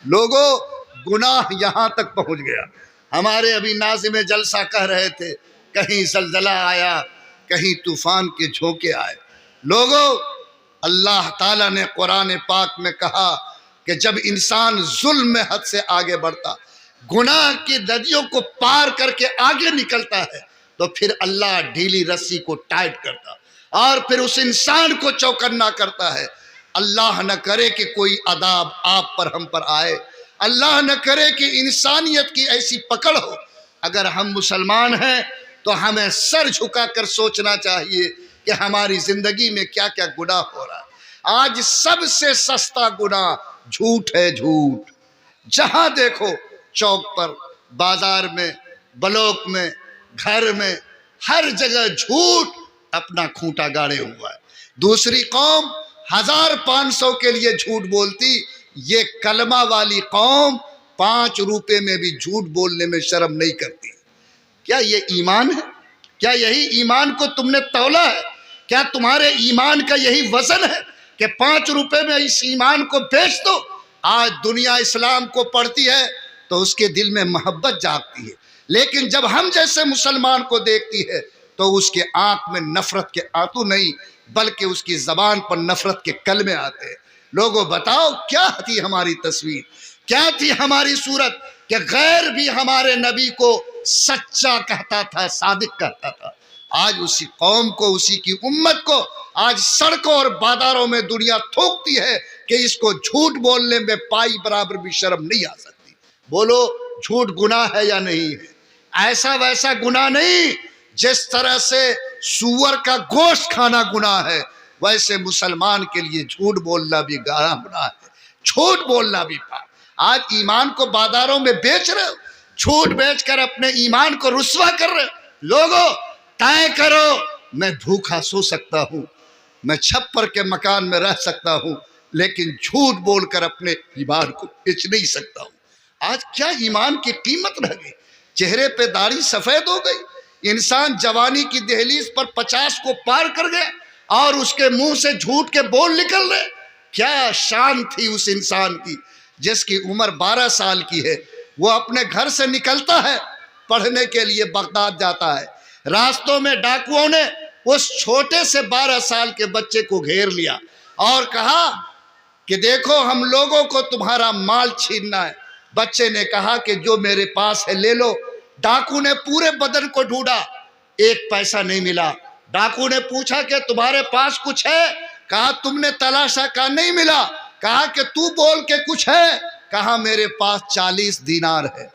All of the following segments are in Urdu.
لوگوں گناہ یہاں تک پہنچ گیا. ہمارے ابھی ناظم جلسہ کہہ رہے تھے کہیں زلزلہ آیا, کہیں طوفان کے جھونکے آئے. لوگوں اللہ تعالیٰ نے قرآن پاک میں کہا کہ جب انسان ظلم میں حد سے آگے بڑھتا, گناہ کی ندیوں کو پار کر کے آگے نکلتا ہے, تو پھر اللہ ڈھیلی رسی کو ٹائٹ کرتا اور پھر اس انسان کو چوکنا کرتا ہے. اللہ نہ کرے کہ کوئی عذاب آپ پر ہم پر آئے, اللہ نہ کرے کہ انسانیت کی ایسی پکڑ ہو. اگر ہم مسلمان ہیں تو ہمیں سر جھکا کر سوچنا چاہیے کہ ہماری زندگی میں کیا کیا گناہ ہو رہا ہے. آج سب سے سستا گناہ جھوٹ ہے, جھوٹ. جہاں دیکھو چوک پر, بازار میں, بلاک میں, گھر میں, ہر جگہ جھوٹ اپنا کھوٹا گاڑے ہوا ہے. دوسری قوم 1500 کے لیے جھوٹ بولتی, یہ کلمہ والی قوم 5 روپے میں بھی جھوٹ بولنے میں شرم نہیں کرتی. کیا یہ ایمان ہے؟ کیا یہی ایمان کو تم نے تولا ہے؟ کیا تمہارے ایمان کا یہی وزن ہے کہ 5 روپے میں اس ایمان کو بیچ دو؟ آج دنیا اسلام کو پڑھتی ہے تو اس کے دل میں محبت جاگتی ہے, لیکن جب ہم جیسے مسلمان کو دیکھتی ہے تو اس کے آنکھ میں نفرت کے آنسو نہیں بلکہ اس کی زبان پر نفرت کے کلمے آتے ہیں. لوگوں بتاؤ کیا تھی ہماری تصویر, کیا تھی ہماری صورت کہ غیر بھی ہمارے نبی کو سچا کہتا تھا, صادق کہتا تھا. آج اسی قوم کو, اسی کی امت کو آج سڑکوں اور بازاروں میں دنیا تھوکتی ہے کہ اس کو جھوٹ بولنے میں پائی برابر بھی شرم نہیں آ سکتی. بولو جھوٹ گناہ ہے یا نہیں ہے؟ ایسا ویسا گناہ نہیں. جس طرح سے سور کا گوشت کھانا گناہ ہے, ویسے مسلمان کے لیے جھوٹ بولنا بھی گناہ ہے, جھوٹ بولنا بھی پاک. آج ایمان کو بازاروں میں بیچ رہے ہو, جھوٹ بیچ کر اپنے ایمان کو رسوا کر رہے ہو. لوگوں طے کرو, میں بھوکا سو سکتا ہوں, میں چھپر کے مکان میں رہ سکتا ہوں, لیکن جھوٹ بول کر اپنے ایمان کو بیچ نہیں سکتا ہوں. آج کیا ایمان کی قیمت رہ گئی؟ چہرے پہ داڑھی سفید ہو گئی. انسان جوانی کی دہلیز پر 50 کو پار کر گیا اور اس کے منہ سے جھوٹ کے بول نکل رہے. کیا شان تھی اس انسان کی جس کی عمر 12 سال کی ہے, وہ اپنے گھر سے نکلتا ہے, پڑھنے کے لیے بغداد جاتا ہے. راستوں میں ڈاکوؤں نے اس چھوٹے سے 12 سال کے بچے کو گھیر لیا اور کہا کہ دیکھو ہم لوگوں کو تمہارا مال چھیننا ہے. بچے نے کہا کہ جو میرے پاس ہے لے لو. ڈاکو نے پورے بدن کو ڈھونڈا, 1 پیسہ نہیں ملا. ڈاکو نے پوچھا کہ تمہارے پاس کچھ ہے؟ کہا تم نے تلاشا, کہا نہیں ملا. کہا کہ تو بول کے کچھ ہے؟ کہا میرے پاس 40 دینار ہے.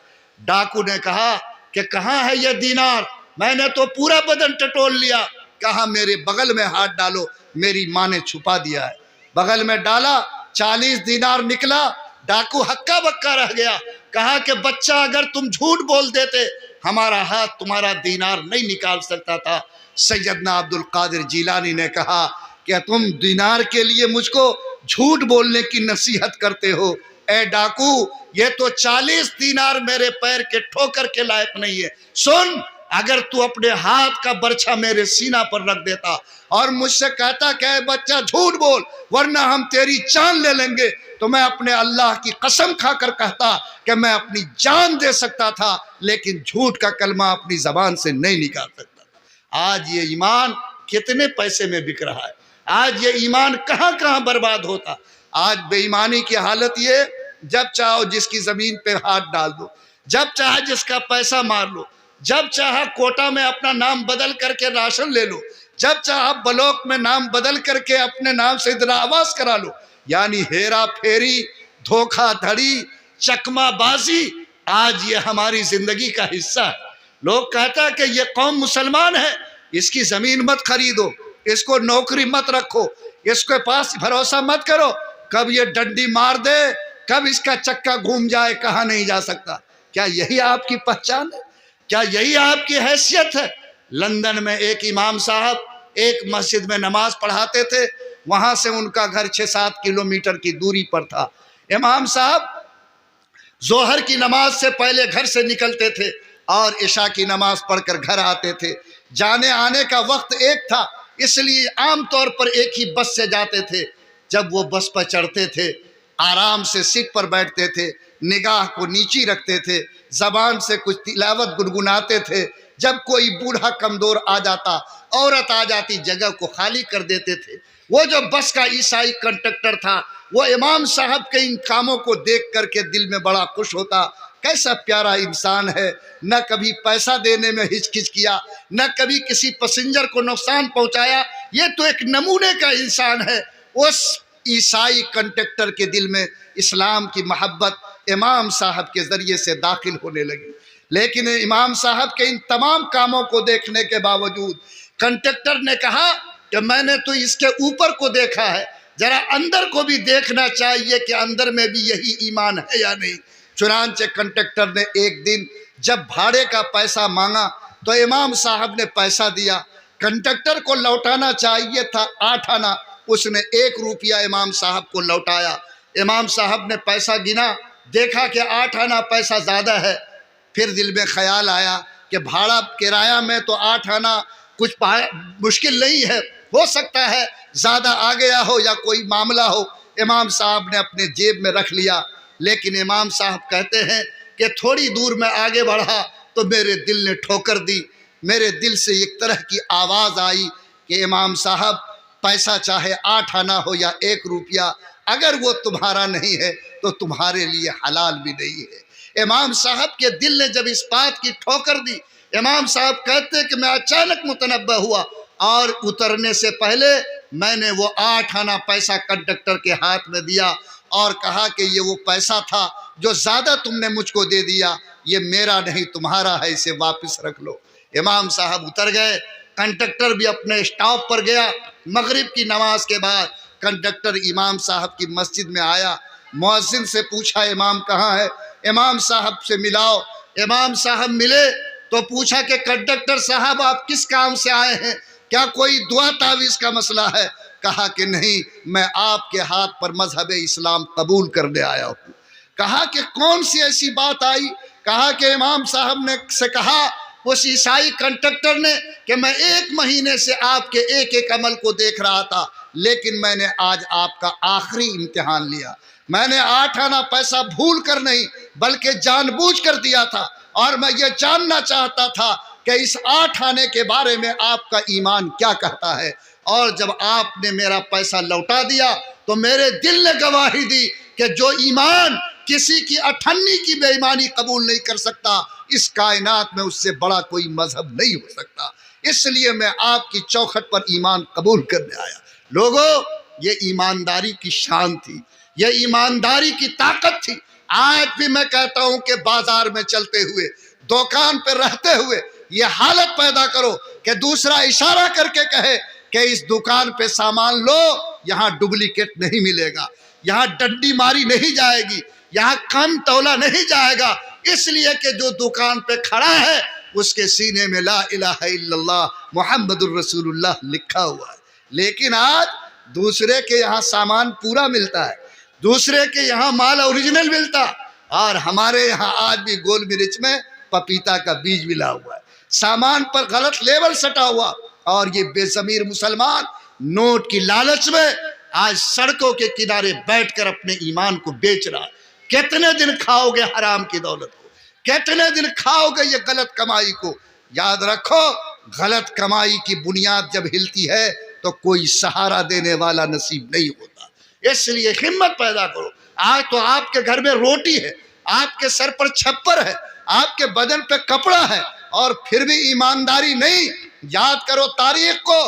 ڈاکو نے کہا کہ کہاں ہے یہ دینار؟ میں نے تو پورا بدن ٹٹول لیا. کہا میرے بغل میں ہاتھ ڈالو, میری ماں نے چھپا دیا ہے. بغل میں ڈالا, 40 دینار نکلا. ڈاکو ہکا بکا رہ گیا. کہا کہ بچہ اگر تم جھوٹ بول دیتے ہمارا ہاتھ تمہارا دینار نہیں نکال سکتا تھا. سیدنا عبد القادر جیلانی نے کہا کہ تم دینار کے لیے مجھ کو جھوٹ بولنے کی نصیحت کرتے ہو. اے ڈاکو, یہ تو 40 دینار میرے پیر کے ٹھوکر کے لائق نہیں ہے. سن, اگر تو اپنے ہاتھ کا برچھا میرے سینہ پر رکھ دیتا اور مجھ سے کہتا کہ اے بچہ جھوٹ بول ورنہ ہم تیری جان لے لیں گے, تو میں اپنے اللہ کی قسم کھا کر کہتا کہ میں اپنی جان دے سکتا تھا, لیکن جھوٹ کا کلمہ اپنی زبان سے نہیں نکال سکتا تھا. آج یہ ایمان کتنے پیسے میں بک رہا ہے, آج یہ ایمان کہاں کہاں برباد ہوتا. آج بے ایمانی کی حالت یہ, جب چاہو جس کی زمین پہ ہاتھ ڈال دو, جب چاہے جس کا پیسہ مار لو, جب چاہا کوٹا میں اپنا نام بدل کر کے راشن لے لو, جب چاہا بلوک میں نام بدل کر کے اپنے نام سے ادھر آواز کرا لو. یعنی ہیرا پھیری, دھوکہ دھڑی, چکما بازی آج یہ ہماری زندگی کا حصہ ہے. لوگ کہتا کہ یہ قوم مسلمان ہے, اس کی زمین مت خریدو, اس کو نوکری مت رکھو, اس کے پاس بھروسہ مت کرو, کب یہ ڈنڈی مار دے, کب اس کا چکا گھوم جائے, کہاں نہیں جا سکتا. کیا یہی آپ کی پہچان ہے؟ کیا یہی آپ کی حیثیت ہے؟ لندن میں ایک امام صاحب ایک مسجد میں نماز پڑھاتے تھے, وہاں سے ان کا گھر 6-7 کلومیٹر کی دوری پر تھا. امام صاحب ظہر کی نماز سے پہلے گھر سے نکلتے تھے اور عشاء کی نماز پڑھ کر گھر آتے تھے. جانے آنے کا وقت ایک تھا, اس لیے عام طور پر ایک ہی بس سے جاتے تھے. جب وہ بس پر چڑھتے تھے آرام سے سیٹ پر بیٹھتے تھے، نگاہ کو نیچی رکھتے تھے، زبان سے کچھ تلاوت گنگناتے تھے۔ جب کوئی بوڑھا کمزور آ جاتا، عورت آ جاتی، جگہ کو خالی کر دیتے تھے۔ وہ جو بس کا عیسائی کنڈکٹر تھا، وہ امام صاحب کے ان کاموں کو دیکھ کر کے دل میں بڑا خوش ہوتا، کیسا پیارا انسان ہے، نہ کبھی پیسہ دینے میں ہچکچ کیا، نہ کبھی کسی پیسنجر کو نقصان پہنچایا، یہ تو ایک نمونے کا انسان ہے۔ اس عیسائی کنڈکٹر کے دل میں اسلام کی محبت امام صاحب کے ذریعے سے داخل ہونے لگی۔ لیکن امام صاحب کے ان تمام کاموں کو دیکھنے کے باوجود کنڈکٹر نے کہا کہ میں نے تو اس کے اوپر کو دیکھا ہے، ذرا اندر کو بھی دیکھنا چاہیے کہ اندر میں بھی یہی ایمان ہے یا نہیں۔ چنانچہ کنڈکٹر نے ایک دن جب بھاڑے کا پیسہ مانگا تو امام صاحب نے پیسہ دیا۔ کنڈکٹر کو لوٹانا چاہیے تھا 8 آنا، اس نے 1 روپیہ امام صاحب کو لوٹایا۔ امام صاحب نے پیسہ گنا، دیکھا کہ 8 آنا پیسہ زیادہ ہے۔ پھر دل میں خیال آیا کہ بھاڑا کرایہ میں تو 8 آنا کچھ مشکل نہیں ہے، ہو سکتا ہے زیادہ آ گیا ہو یا کوئی معاملہ ہو۔ امام صاحب نے اپنے جیب میں رکھ لیا، لیکن امام صاحب کہتے ہیں کہ تھوڑی دور میں آگے بڑھا تو میرے دل نے ٹھوکر دی۔ میرے دل سے ایک طرح کی آواز آئی کہ امام صاحب، پیسہ چاہے 8 آنا ہو یا 1 روپیہ، اگر وہ تمہارا نہیں ہے تو تمہارے لیے حلال بھی نہیں ہے۔ امام صاحب کے دل نے جب اس بات کی ٹھوکر دی، امام صاحب کہتے کہ میں اچانک متنبہ ہوا اور اترنے سے پہلے میں نے وہ 8 آنا پیسہ کنڈکٹر کے ہاتھ میں دیا اور کہا کہ یہ وہ پیسہ تھا جو زیادہ تم نے مجھ کو دے دیا، یہ میرا نہیں تمہارا ہے، اسے واپس رکھ لو۔ امام صاحب اتر گئے، کنڈکٹر بھی اپنے اسٹاپ پر گیا۔ مغرب کی نماز کے بعد کنڈکٹر امام صاحب کی مسجد میں آیا، مؤذن سے پوچھا امام کہاں ہے، امام صاحب سے ملاؤ۔ امام صاحب ملے تو پوچھا کہ کنڈکٹر صاحب آپ کس کام سے آئے ہیں، کیا کوئی دعا تعویذ کا مسئلہ ہے؟ کہا کہ نہیں، میں آپ کے ہاتھ پر مذہب اسلام قبول کرنے آیا ہوں۔ کہا کہ کون سی ایسی بات آئی؟ کہا کہ امام صاحب نے سے کہا اس عیسائی کنڈکٹر نے کہ میں 1 مہینے سے آپ کے ایک ایک عمل کو دیکھ رہا تھا، لیکن میں نے آج آپ کا آخری امتحان لیا۔ میں نے 8 آنا پیسہ بھول کر نہیں بلکہ جان بوجھ کر دیا تھا، اور میں یہ جاننا چاہتا تھا کہ اس 8 آنے کے بارے میں آپ کا ایمان کیا کہتا ہے۔ اور جب آپ نے میرا پیسہ لوٹا دیا تو میرے دل نے گواہی دی کہ جو ایمان کسی کی 8 کی بے ایمانی قبول نہیں کر سکتا، اس کائنات میں اس سے بڑا کوئی مذہب نہیں ہو سکتا، اس لیے میں آپ کی چوکھٹ پر ایمان قبول کرنے آیا۔ لوگوں، یہ ایمانداری کی شان تھی، یہ ایمانداری کی طاقت تھی۔ آج بھی میں کہتا ہوں کہ بازار میں چلتے ہوئے، دکان پہ رہتے ہوئے یہ حالت پیدا کرو کہ دوسرا اشارہ کر کے کہے کہ اس دکان پہ سامان لو، یہاں ڈپلیکیٹ نہیں ملے گا، یہاں ڈنڈی ماری نہیں جائے گی، یہاں کم تولا نہیں جائے گا، اس لیے کہ جو دکان پہ کھڑا ہے اس کے سینے میں لا الہ الا اللہ محمد الرسول اللہ لکھا ہوا ہے۔ لیکن آج دوسرے کے یہاں سامان پورا ملتا ہے، دوسرے کے یہاں مال اوریجنل ملتا، اور ہمارے یہاں آج بھی گول مرچ میں پپیتا کا بیج ملا ہوا ہے، سامان پر غلط لیبل سٹا ہوا، اور یہ بے ضمیر مسلمان نوٹ کی لالچ میں آج سڑکوں کے کنارے بیٹھ کر اپنے ایمان کو بیچ رہا ہے۔ کتنے دن کھاؤ گے حرام کی دولت کو، کتنے دن کھاؤ گے یہ غلط کمائی کو؟ یاد رکھو، غلط کمائی کی بنیاد جب ہلتی ہے تو کوئی سہارا دینے والا نصیب نہیں ہوتا۔ اس لیے ہمت پیدا کرو۔ آج تو آپ کے گھر میں روٹی ہے، آپ کے سر پر چھپر ہے، آپ کے بدن پہ کپڑا ہے، اور پھر بھی ایمانداری نہیں۔ یاد کرو تاریخ کو،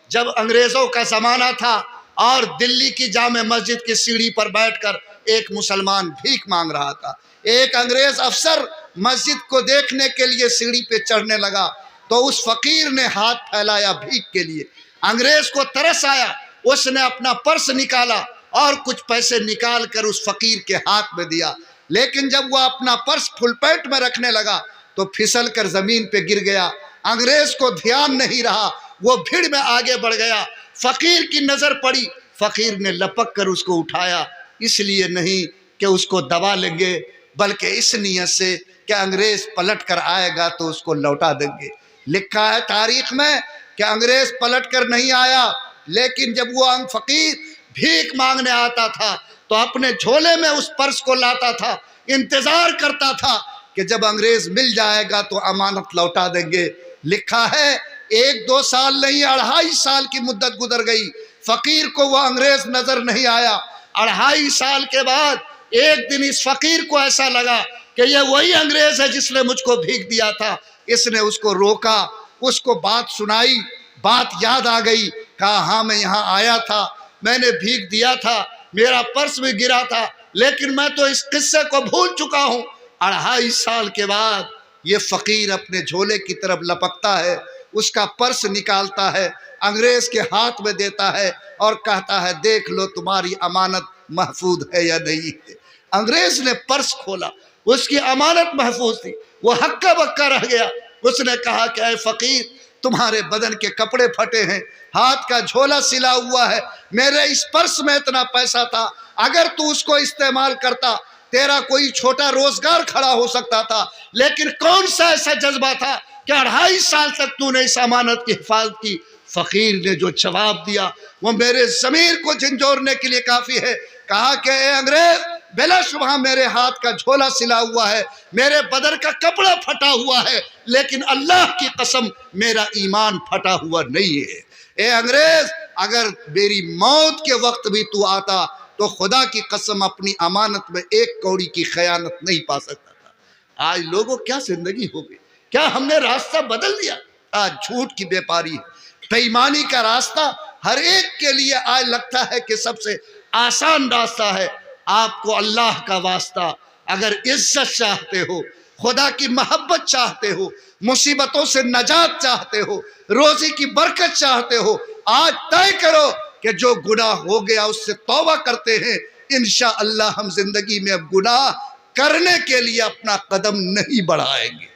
جب انگریزوں کا زمانہ تھا اور دلی کی جامع مسجد کی سیڑھی پر بیٹھ کر ایک مسلمان بھیک مانگ رہا تھا، ایک انگریز افسر مسجد کو دیکھنے کے لیے سیڑھی پہ چڑھنے لگا تو اس فقیر نے ہاتھ پھیلایا بھیک کے لیے۔ انگریز کو ترس آیا، اس نے اپنا پرس نکالا اور کچھ پیسے نکال کر اس فقیر کے ہاتھ میں دیا، لیکن جب وہ اپنا پرس فل پیٹ میں رکھنے لگا تو پھسل کر زمین پہ گر گیا۔ انگریز کو دھیان نہیں رہا، وہ بھیڑ میں آگے بڑھ گیا، فقیر کی نظر پڑی، فقیر نے لپک کر اس کو اٹھایا، اس لیے نہیں کہ اس کو دبا لیں گے بلکہ اس نیت سے کہ انگریز پلٹ کر آئے گا تو اس کو لوٹا دیں گے۔ لکھا ہے تاریخ میں کہ انگریز پلٹ کر نہیں آیا، لیکن جب وہ فقیر بھیک مانگنے آتا تھا تو اپنے جھولے میں اس پرس کو لاتا تھا، انتظار کرتا تھا کہ جب انگریز مل جائے گا تو امانت لوٹا دیں گے۔ لکھا ہے 1-2 سال نہیں 2.5 سال کی مدت گزر گئی، فقیر کو وہ انگریز نظر نہیں آیا۔ 2.5 سال کے بعد ایک دن اس فقیر کو ایسا لگا کہ یہ وہی انگریز ہے جس نے مجھ کو بھیک دیا تھا۔ اس نے اس کو روکا، اس کو بات سنائی، بات یاد آ گئی، کہا ہاں میں یہاں آیا تھا، میں نے بھیک دیا تھا، میرا پرس بھی گرا تھا، لیکن میں تو اس قصے کو بھول چکا ہوں۔ 2.5 سال کے بعد یہ فقیر اپنے جھولے کی طرف لپکتا ہے، اس کا پرس نکالتا ہے، انگریز کے ہاتھ میں دیتا ہے اور کہتا ہے دیکھ لو تمہاری امانت محفوظ ہے یا نہیں ہے۔ انگریز نے پرس کھولا، اس کی امانت محفوظ تھی، وہ ہکا بکا رہ گیا۔ اس نے کہا کہ اے فقیر، تمہارے بدن کے کپڑے پھٹے ہیں، ہاتھ کا جھولا سلا ہوا ہے، میرے اس پرس میں اتنا پیسہ تھا، اگر تو اس کو استعمال کرتا تیرا کوئی چھوٹا روزگار کھڑا ہو سکتا تھا، لیکن کون سا ایسا جذبہ تھا کہ 2.5 سال تک تو نے اس امانت کی حفاظت کی؟ فقیر نے جو جواب دیا وہ میرے ضمیر کو جھنجھوڑنے کے لیے کافی ہے۔ کہا کہ اے انگریز، بلا شبہ میرے ہاتھ کا جھولا سلا ہوا ہے، میرے بدن کا کپڑا پھٹا ہوا ہے، لیکن اللہ کی قسم میرا ایمان پھٹا ہوا نہیں ہے۔ اے انگریز، اگر میری موت کے وقت بھی تو آتا تو خدا کی قسم اپنی امانت میں 1 کوڑی کی خیانت نہیں پا سکتا تھا۔ آج لوگوں کیا زندگی ہو گئی، کیا ہم نے راستہ بدل دیا؟ آج جھوٹ کی بیپاری ہے، بے ایمانی کا راستہ ہر ایک کے لیے آج لگتا ہے کہ سب سے آسان راستہ ہے۔ آپ کو اللہ کا واسطہ، اگر عزت چاہتے ہو، خدا کی محبت چاہتے ہو، مصیبتوں سے نجات چاہتے ہو، روزی کی برکت چاہتے ہو، آج طے کرو کہ جو گناہ ہو گیا اس سے توبہ کرتے ہیں۔ انشاءاللہ ہم زندگی میں اب گناہ کرنے کے لیے اپنا قدم نہیں بڑھائیں گے۔